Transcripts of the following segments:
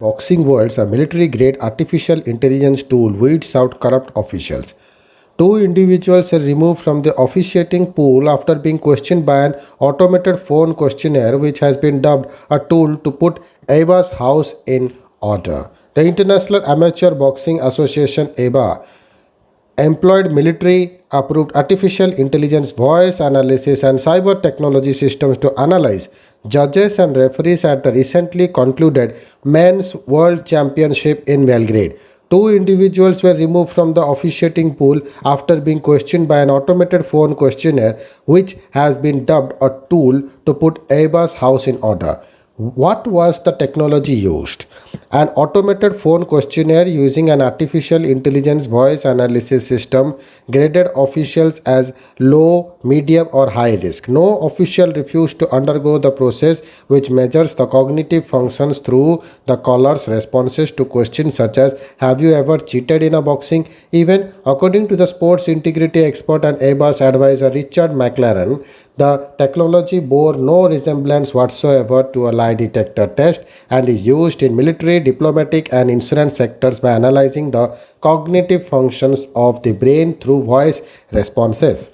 boxing world, a military-grade artificial intelligence tool weeds out corrupt officials. Two individuals were removed from the officiating pool after being questioned by an automated phone questionnaire, which has been dubbed a tool to put Ava's house in order. The International Amateur Boxing Association (ABA) employed military approved artificial intelligence voice analysis and cyber technology systems to analyze judges and referees at the recently concluded men's world championship in Belgrade. Two individuals were removed from the officiating pool after being questioned by an automated phone questionnaire, which has been dubbed a tool to put ABA's house in order. What was the technology used? An automated phone questionnaire using an artificial intelligence voice analysis system graded officials as low, medium, or high risk. No official refused to undergo the process, which measures the cognitive functions through the caller's responses to questions such as "Have you ever cheated in a boxing?" Even according to the sports integrity expert and ABA's advisor Richard McLaren, the technology bore no resemblance whatsoever to a lie detector test and is used in military, diplomatic, and insurance sectors by analyzing the cognitive functions of the brain through voice responses.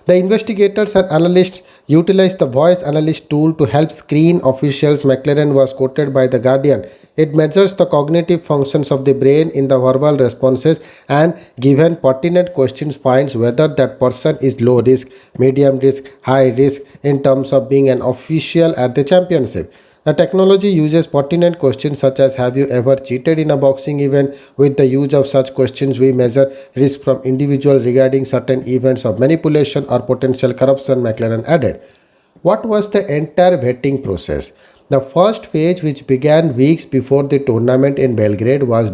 The investigators and analysts utilized the voice analyst tool to help screen officials. McLaren was quoted by The Guardian. It measures the cognitive functions of the brain in the verbal responses and, given pertinent questions, finds whether that person is low risk, medium risk, high risk in terms of being an official at the championship. The technology uses pertinent questions such as "Have you ever cheated in a boxing event?" With the use of such questions, we measure risk from individual regarding certain events of manipulation or potential corruption, McLaren added. What was the entire vetting process? The first phase, which began weeks before the tournament in Belgrade, was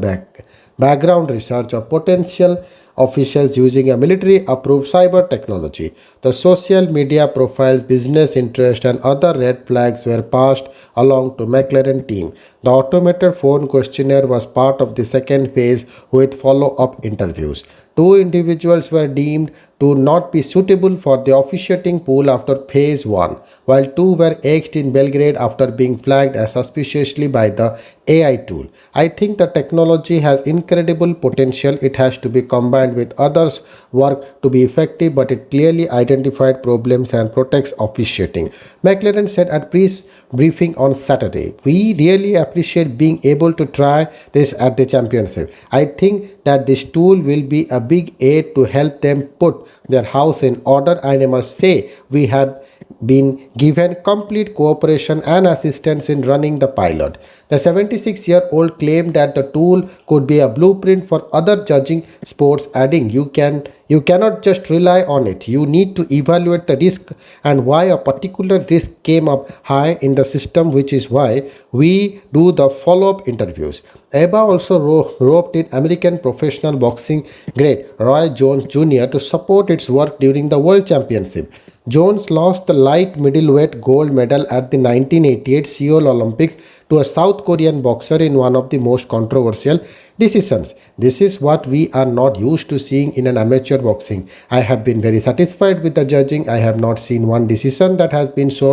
background research of potential officials using a military approved cyber technology. The social media profiles, business interest, and other red flags were passed along to McLaren team. The automated phone questionnaire was part of the second phase with follow-up interviews. Two individuals were deemed to not be suitable for the officiating pool after phase 1, while two were axed in Belgrade after being flagged as suspiciously by the AI tool. I think the technology has incredible potential. It has to be combined with others' work to be effective, but it clearly identified problems and protects officiating. McLaren said at press briefing on Saturday, "We really appreciate being able to try this at the championship. I think that this tool will be a big aid to help them put their house in order. I must say, we have been given complete cooperation and assistance in running the pilot." The 76-year-old claimed that the tool could be a blueprint for other judging sports, adding, You cannot just rely on it. You need to evaluate the risk and why a particular risk came up high in the system, which is why we do the follow-up interviews." ABA also roped in American professional boxing great Roy Jones Jr. to support its work during the World Championship. Jones lost the light middleweight gold medal at the 1988 Seoul Olympics to a South Korean boxer in one of the most controversial decisions. "This is what we are not used to seeing in an amateur boxing. I have been very satisfied with the judging. I have not seen one decision that has been so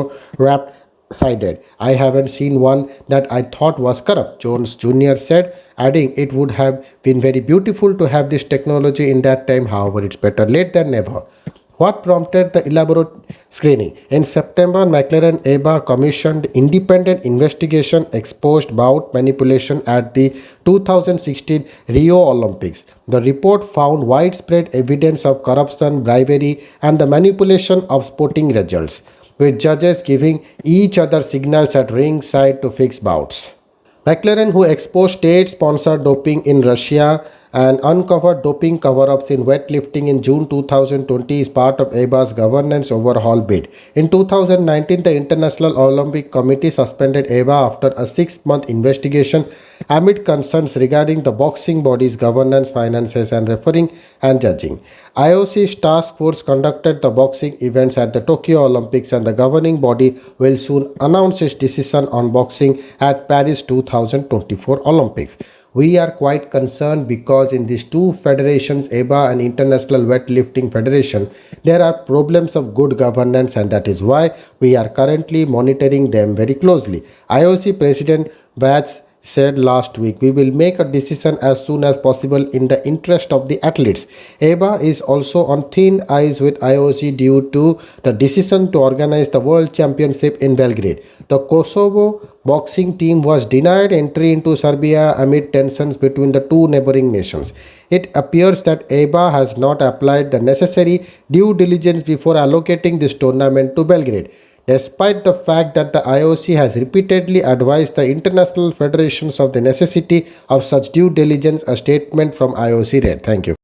sided. I haven't seen one that I thought was corrupt," Jones Jr. said, adding, "It would have been very beautiful to have this technology in that time. However, it's better late than never." What prompted the elaborate screening? In September, McLaren ABA commissioned independent investigation exposed bout manipulation at the 2016 Rio Olympics. The report found widespread evidence of corruption, bribery, and the manipulation of sporting results, with judges giving each other signals at ringside to fix bouts. McLaren, who exposed state-sponsored doping in Russia and uncovered doping cover-ups in weightlifting in June 2020, is part of ABA's governance overhaul bid. In 2019, the International Olympic Committee suspended ABA after a 6-month investigation amid concerns regarding the boxing body's governance, finances, and refereeing and judging. IOC's task force conducted the boxing events at the Tokyo Olympics, and the governing body will soon announce its decision on boxing at Paris 2024 Olympics. We are quite concerned because in these two federations, ABA and International Weightlifting Federation, there are problems of good governance, and that is why we are currently monitoring them very closely. IOC President Vats said last week, "We will make a decision as soon as possible in the interest of the athletes." EBA is also on thin ice with IOC due to the decision to organize the World Championship in Belgrade. The Kosovo boxing team was denied entry into Serbia amid tensions between the two neighboring nations. It appears that EBA has not applied the necessary due diligence before allocating this tournament to Belgrade, despite the fact that the IOC has repeatedly advised the international federations of the necessity of such due diligence. A statement from IOC read. Thank you.